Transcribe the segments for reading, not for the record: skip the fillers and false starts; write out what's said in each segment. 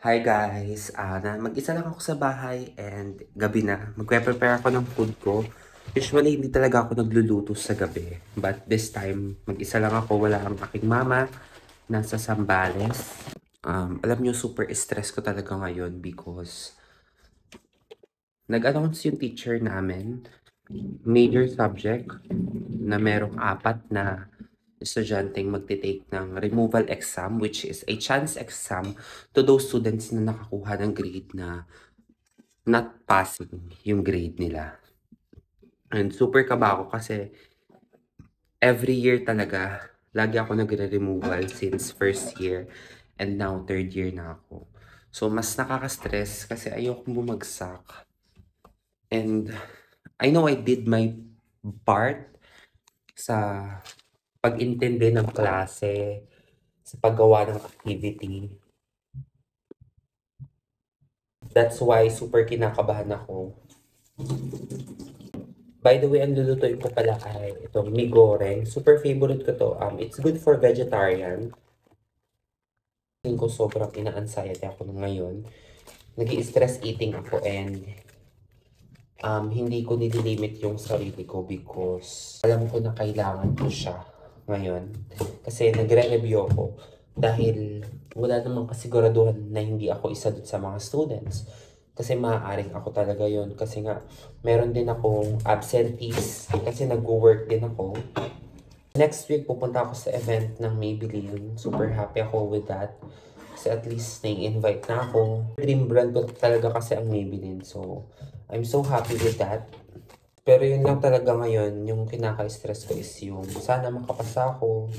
Hi guys, mag-isa lang ako sa bahay and gabi na. Magpe-prepare ako ng food ko. Usually, hindi talaga ako nagluluto sa gabi. But this time, mag-isa lang ako. Wala ang aking mama. Nasa Sambales. Alam nyo, super stress ko talaga ngayon because nag-announce yung teacher namin, major subject, na merong 4 na estudyanteng magte-take ng removal exam, which is a chance exam to those students na nakakuha ng grade na not passing yung grade nila. And super kaba ako kasi every year talaga, lagi ako nagre-removal since first year and now third year na ako. So, mas nakaka-stress kasi ayoko bumagsak. And I know I did my part sa pag-intindi ng klase, sa paggawa ng activity. That's why super kinakabahan ako. By the way, ang lulutuin ko pala ay itong mi goreng. Super favorite ko to. It's good for vegetarian. Tingin ko sobrang ina-anxiety ako ngayon. Nag-i-stress eating ako and hindi ko nililimit yung sarili ko because alam ko na kailangan ko siya ngayon. Kasi nagre-review ako dahil wala namang kasiguraduhan na hindi ako isa dun sa mga students. Kasi maaaring ako talaga yon kasi nga meron din akong absentees kasi nag-work din ako. Next week, pupunta ako sa event ng Maybelline. Super happy ako with that. Kasi at least nai-invite na ako. Dream brand ko talaga kasi ang Maybelline. So, I'm so happy with that. Pero yun lang talaga ngayon, yung kinaka-stress ko is yung sana makapasa ako.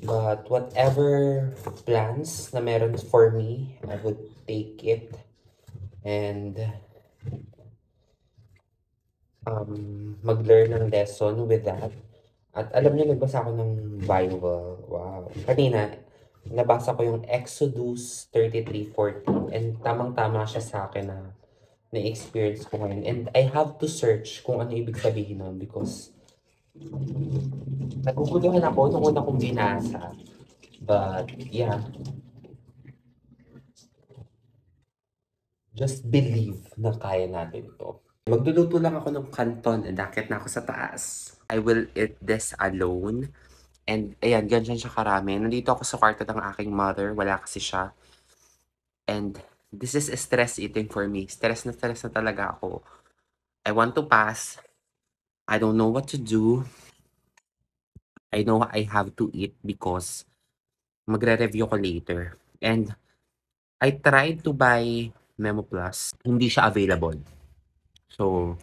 But whatever plans na meron for me, I would take it. And mag-learn ng lesson with that. At alam niyo, nagbasa ako ng Bible. Wow. Kanina, nabasa ko yung Exodus 33:14 and tamang-tama siya sa akin na na-experience ko ngayon. And I have to search kung ano ibig sabihin nun because naguguluhan ako nung una kong binasa. But yeah, just believe na kaya natin to. Magluluto lang ako ng canton and akit na ako sa taas. I will eat this alone. And ayan, ganyan siya karami. Nandito ako sa kwarto ng aking mother, wala kasi siya. And this is stress eating for me. Stress na talaga ako. I want to pass. I don't know what to do. I know I have to eat because magre-review ko later. And I tried to buy Memo Plus. Hindi siya available. So,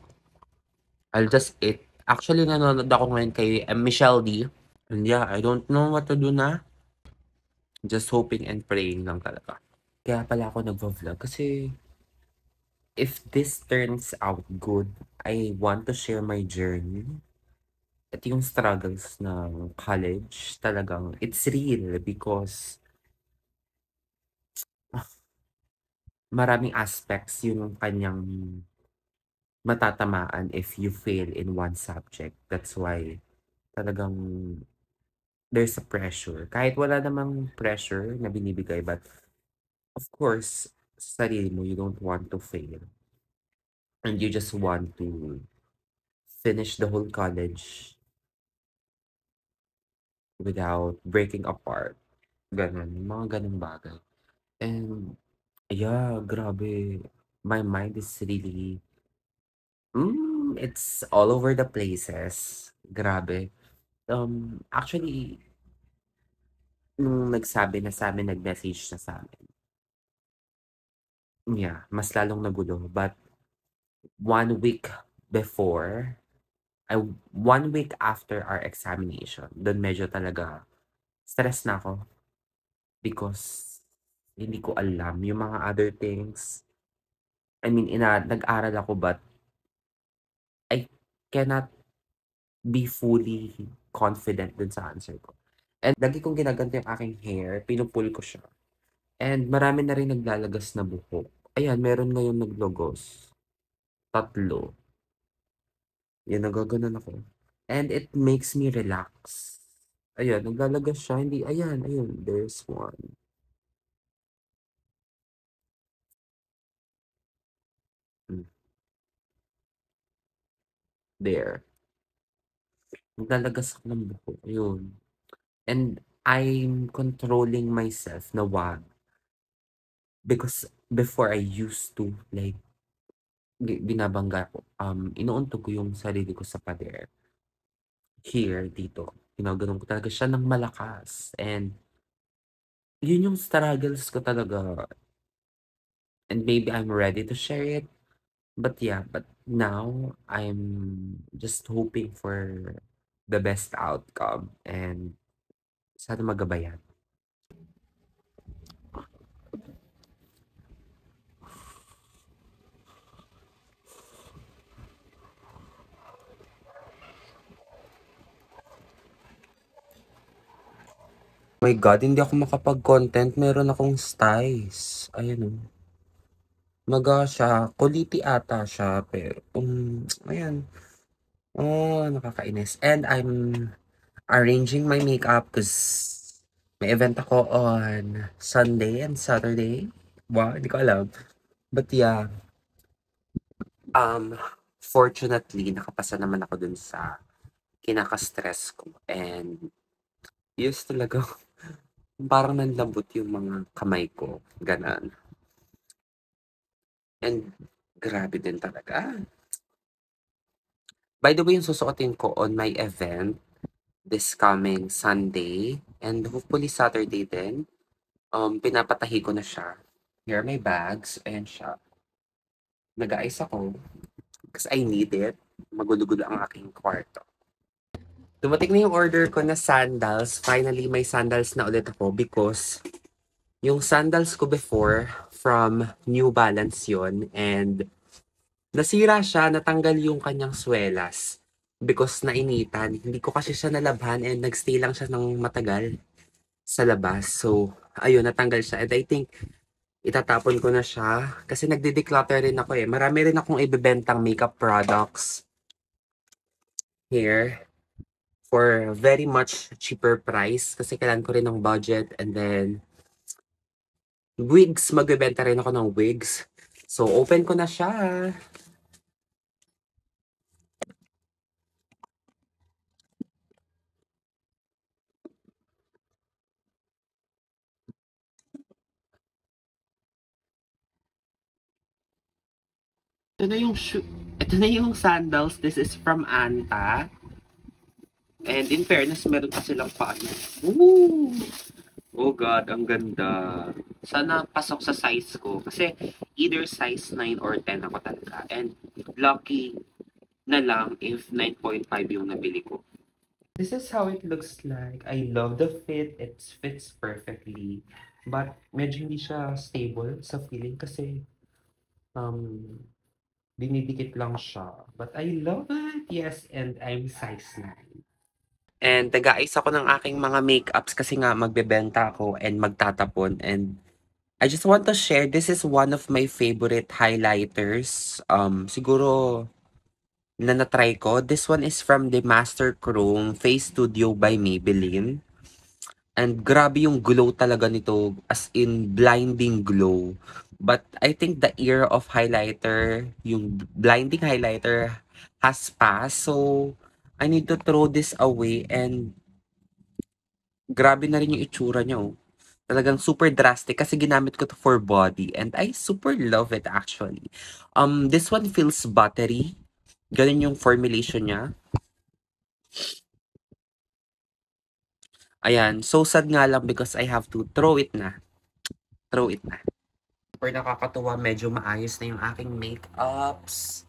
I'll just eat. Actually, nanonood ako ngayon kay Michelle D. And yeah, I don't know what to do na. Just hoping and praying lang talaga. Kaya pala ako nagvo-vlog kasi if this turns out good, I want to share my journey. At yung struggles ng college, talagang it's real because ah, maraming aspects yung kanyang matatamaan if you fail in one subject. That's why talagang there's a pressure. Kahit wala namang pressure na binibigay, but of course, sa sarili mo, you don't want to fail. And you just want to finish the whole college without breaking apart. Gano'n, mga gano'ng bagay. And yeah, grabe. My mind is really, it's all over the places. Grabe. Actually, nung nagsabi na sa'min, nag-message na sa'min, yeah, mas lalong nagulo. But 1 week before, 1 week after our examination, dun medyo talaga stress na ako because hindi ko alam yung mga other things. I mean, nag-aral ako but I cannot be fully confident dun sa answer ko. And lagi kong ginaganto yung aking hair, pinu-pull ko siya. And marami na rin naglalagas na buhok. Ayan, meron ngayon naglogos. 3. Yan, nagaganon ako. And it makes me relax. Ayan, naglalagas siya. Hindi, ayan, ayun, there's one. there. Naglalagas ako ng buhok, yun. And I'm controlling myself na wag. Because before I used to, like, binabangga ko, inuuntog ko yung sarili ko sa pader. Here, dito. Ginaganon ko talaga siya ng malakas. And yun yung struggles ko talaga. And maybe I'm ready to share it. But yeah, but now I'm just hoping for the best outcome. And sana magabayan. My God, hindi ako makapag-content. Meron akong styes. Ayan o. Maga siya. Kuliti ata siya. Pero, ayan. Oh, nakakainis. And I'm arranging my makeup because may event ako on Sunday and Saturday. Wow, hindi ko alam. But yeah, fortunately, nakapasa naman ako dun sa kinaka-stress ko. And yes talaga, parang nanlambot yung mga kamay ko. Ganon. And grabe din talaga. By the way, yung susuotin ko on my event this coming Sunday and hopefully Saturday din, pinapatahi ko na siya. Here are my bags. Ayan siya. Nag-aayos ako because I need it. Magulo-gulo ang aking kwarto. Dumating na yung order ko na sandals. Finally, may sandals na ulit ako because yung sandals ko before from New Balance yon and nasira siya, natanggal yung kanyang swelas because nainitan. Hindi ko kasi siya nalabhan and nagstay lang siya ng matagal sa labas. So, ayun, natanggal siya. And I think itatapon ko na siya kasi nagde-declutter rin ako eh. Marami rin akong ibebentang makeup products here for very much cheaper price kasi kailangan ko rin ng budget. And then wigs, magbebenta rin ako ng wigs. So open ko na siya. Ito na yung sandals. This is from Anta. And in fairness, meron pa silang paano. Woo! Oh God, ang ganda. Sana pasok sa size ko. Kasi either size 9 or 10 ako talaga. And lucky na lang if 9.5 yung nabili ko. This is how it looks like. I love the fit. It fits perfectly. But medyo hindi siya stable sa feeling kasi dinidikit lang siya. But I love it. Yes, and I'm size 9. And nag-aayos ako ng aking mga makeups kasi nga magbebenta ako and magtatapon. And I just want to share, this is one of my favorite highlighters. Siguro na na-try ko. This one is from the Master Chrome Face Studio by Maybelline. And grabe yung glow talaga nito, as in blinding glow. But I think the era of highlighter, yung blinding highlighter has passed. So, I need to throw this away and grabe na rin yung itsura niya, oh. Talagang super drastic kasi ginamit ko to for body and I super love it actually. This one feels buttery. Ganun yung formulation niya. Ayan, so sad nga lang because I have to throw it na. Throw it na. Super nakakatuwa, medyo maayos na yung aking makeups.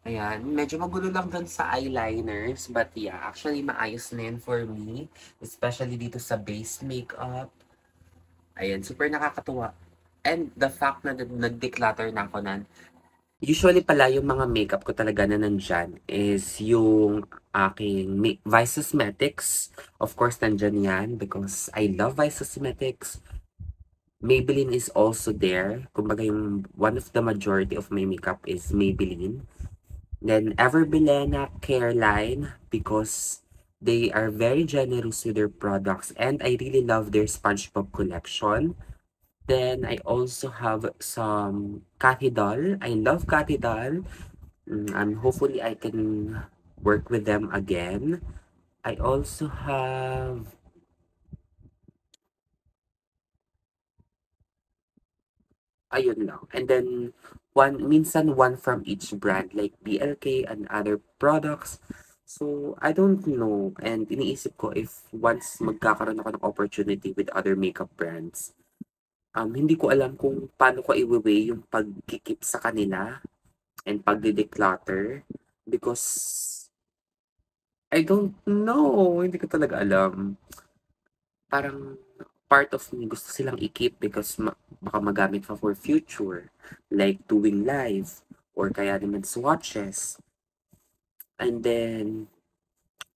Ayan, medyo magulo lang dun sa eyeliners. But yeah, actually maayos na yun for me. Especially dito sa base makeup. Ayan, super nakakatuwa. And the fact na nag-declutter na ako nan. Usually pala yung mga makeup ko talaga na nandyan is yung aking Vice Cosmetics. Of course, nandyan yan because I love Vice Cosmetics. Maybelline is also there. Kumbaga yung one of the majority of my makeup is Maybelline. Then Everbilena Careline because they are very generous with their products and I really love their SpongeBob collection. Then I also have some Cathy Doll. I love Cathy Doll. And hopefully I can work with them again. I also have ayun lang. And then minsan one from each brand like BLK and other products. So, I don't know. And iniisip ko if once magkakaroon ako ng opportunity with other makeup brands, hindi ko alam kung paano ko i-weigh yung pagkikip sa kanila and pagde-declutter because I don't know. Hindi ko talaga alam. Parang part of me gusto silang i-keep because baka magamit pa for future. Like doing live or kaya naman swatches. And then,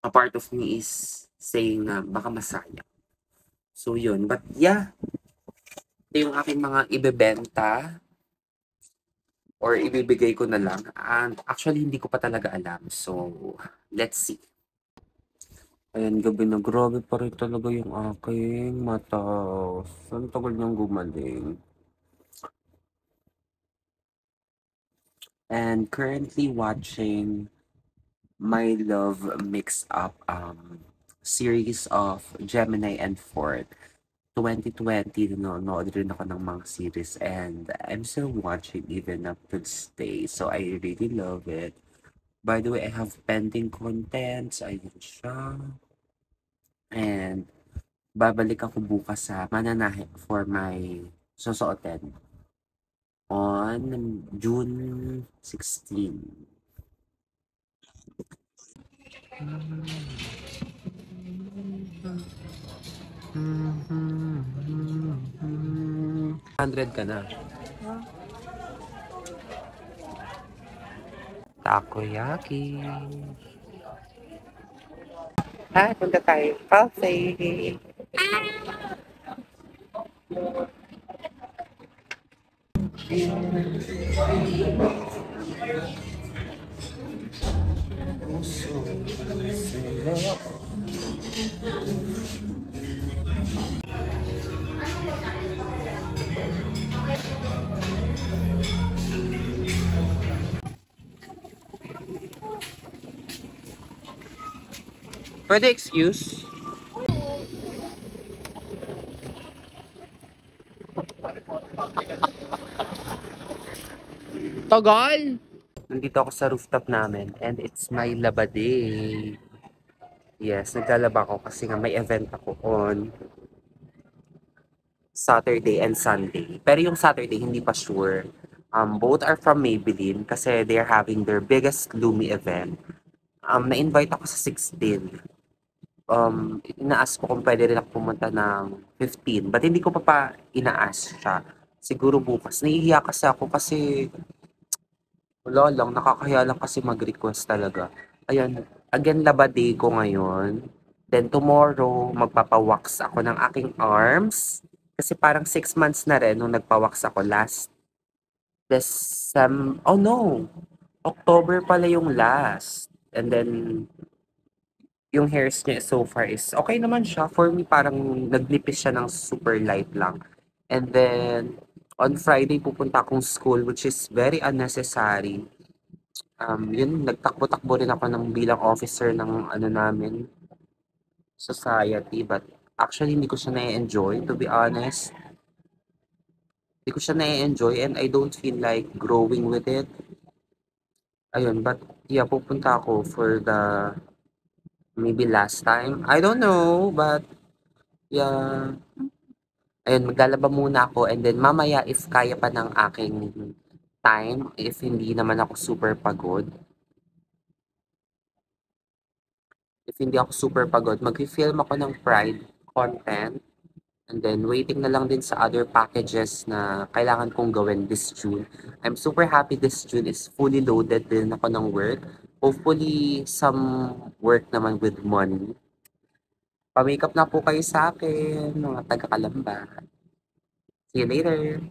a part of me is saying na baka masayang. So, yun. But yeah, ito yung aking mga ibebenta or ibibigay ko na lang. And actually, hindi ko pa talaga alam. So, let's see. Ayan, gabi na. Grabe pa rin talaga yung aking mata. Saan tagal niyang gumaling? And currently watching My Love Mix Up series of Gemini and Ford. 2020, nanonood rin ako ng mga series and I'm still watching even up to this day. So I really love it. By the way, I have pending contents. Ayun siya. And babalik ako bukas sa Mananahe for my susuotin on June 16. Hundred ka na. Takoyaki. Hi, punta tayo. Cafe. Pwede excuse? Tagal! Nandito ako sa rooftop namin and it's my laba day. Yes, naglalaba ako kasi nga may event ako on Saturday and Sunday. Pero yung Saturday, hindi pa sure. Both are from Maybelline kasi they're having their biggest Lumi event. Na-invite ako sa 16. Inaas ko kung pwede rin ako pumunta ng 15. But hindi ko pa inaas siya. Siguro bukas. Nahihiya kasi ako kasi wala lang, nakakahiya lang kasi mag-request talaga. Ayan, again, laba day ko ngayon. Then tomorrow, magpapawax ako ng aking arms. Kasi parang 6 months na rin nung nagpawax ako last oh no, October pala yung last. And then, yung hairs niya so far is okay naman siya. For me, parang nagnipis siya ng super light lang. And then, on Friday, pupunta akong school, which is very unnecessary. Yun, nagtakbo-takbo rin ako ng bilang officer ng ano namin, society. But actually, hindi ko siya na-enjoy, to be honest. Hindi ko siya na-enjoy and I don't feel like growing with it. Ayun, but yeah, pupunta ako for the maybe last time. I don't know, but yeah. Ayun, maglalaba muna ako and then mamaya if kaya pa ng aking time, if hindi naman ako super pagod, mag-film ako ng Pride content. And then, waiting na lang din sa other packages na kailangan kong gawin this June. I'm super happy this June is fully loaded din ako ng work. Hopefully, some work naman with money. Pa-makeup na po kayo sa akin, mga taga-Kalamba. See you later!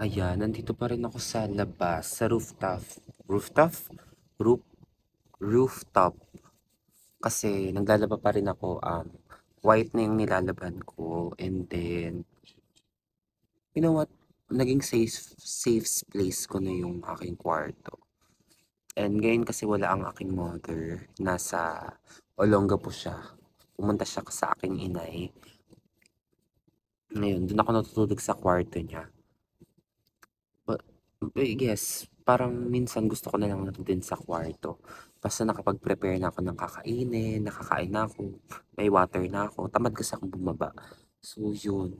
Ayan, nandito pa rin ako sa labas, sa rooftop. Rooftop? Roof, rooftop. Kasi naglalaba pa rin ako. White na yung nilalaban ko. And then, you know what? Naging safe place ko na yung aking kwarto. And ngayon kasi wala ang aking mother. Nasa Olongapo siya. Pumunta siya sa aking inay. Ngayon, dun ako natutulog sa kwarto niya. But, yes, parang minsan gusto ko na lang din sa kwarto. Basta nakapag-prepare na ako ng kakainin, nakakain na ako, may water na ako, tamad kasi akong bumaba. So, yun.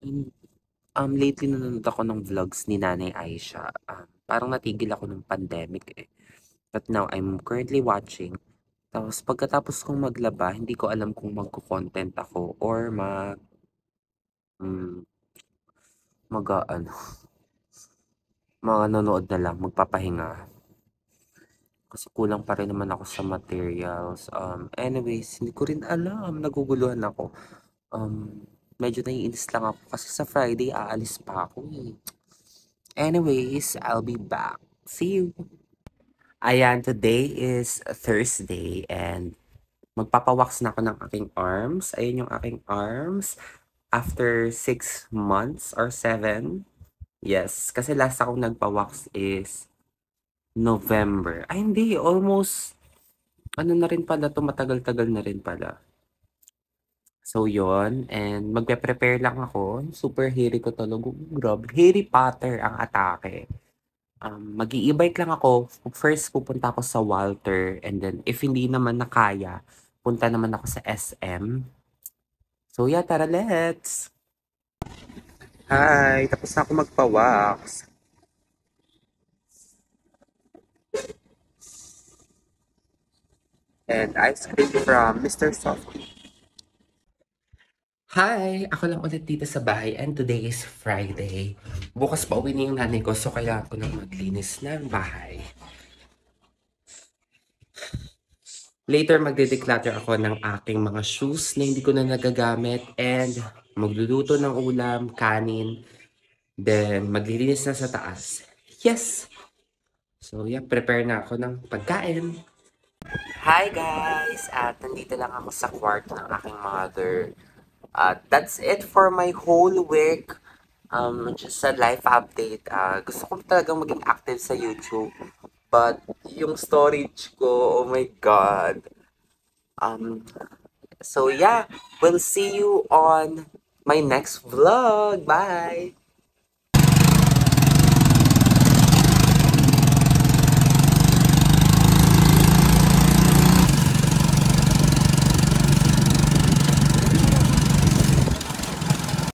And, lately nanonood ako ng vlogs ni Nanay Aisha. Parang natigil ako ng pandemic eh. But now, I'm currently watching. Tapos, pagkatapos kong maglaba, hindi ko alam kung magko-content ako or mm, ano, manonood na lang, magpapahinga. Kasi kulang pa rin naman ako sa materials. Anyways, hindi ko rin alam. Naguguluhan ako. Medyo naiinis lang ako kasi sa Friday aalis pa ako eh. Anyways, I'll be back. See you! Ayan, today is Thursday and magpapawax na ako ng aking arms. Ayun yung aking arms. After 6 months or 7. Yes, kasi last akong nagpawax is November. Ay, hindi. Almost, ano na rin pala to, matagal-tagal na rin pala. So, yon. And magpe-prepare lang ako. Super hairy ko talaga. Grabe. Harry Potter ang atake. Mag-i-e-bike lang ako. First, pupunta ako sa Walter. And then, if hindi naman na kaya, punta naman ako sa SM. So, yeah, tara, let's! Hi! Tapos na ako magpa-wax. And ice cream from Mr. Softee. Hi! Ako lang ulit dito sa bahay and today is Friday. Bukas pa uwi na yung nanay ko so kailangan ko nang maglinis ng bahay. Later magde-declutter ako ng aking mga shoes na hindi ko na nagagamit and magluluto ng ulam, kanin, then maglilinis na sa taas. Yes! So yeah, prepare na ako ng pagkain. Hi guys! At nandito lang ako sa kwarto ng aking mother. That's it for my whole week. Just a life update. Gusto ko talagang maging active sa YouTube. But yung storage ko, oh my God. So yeah, we'll see you on my next vlog. Bye!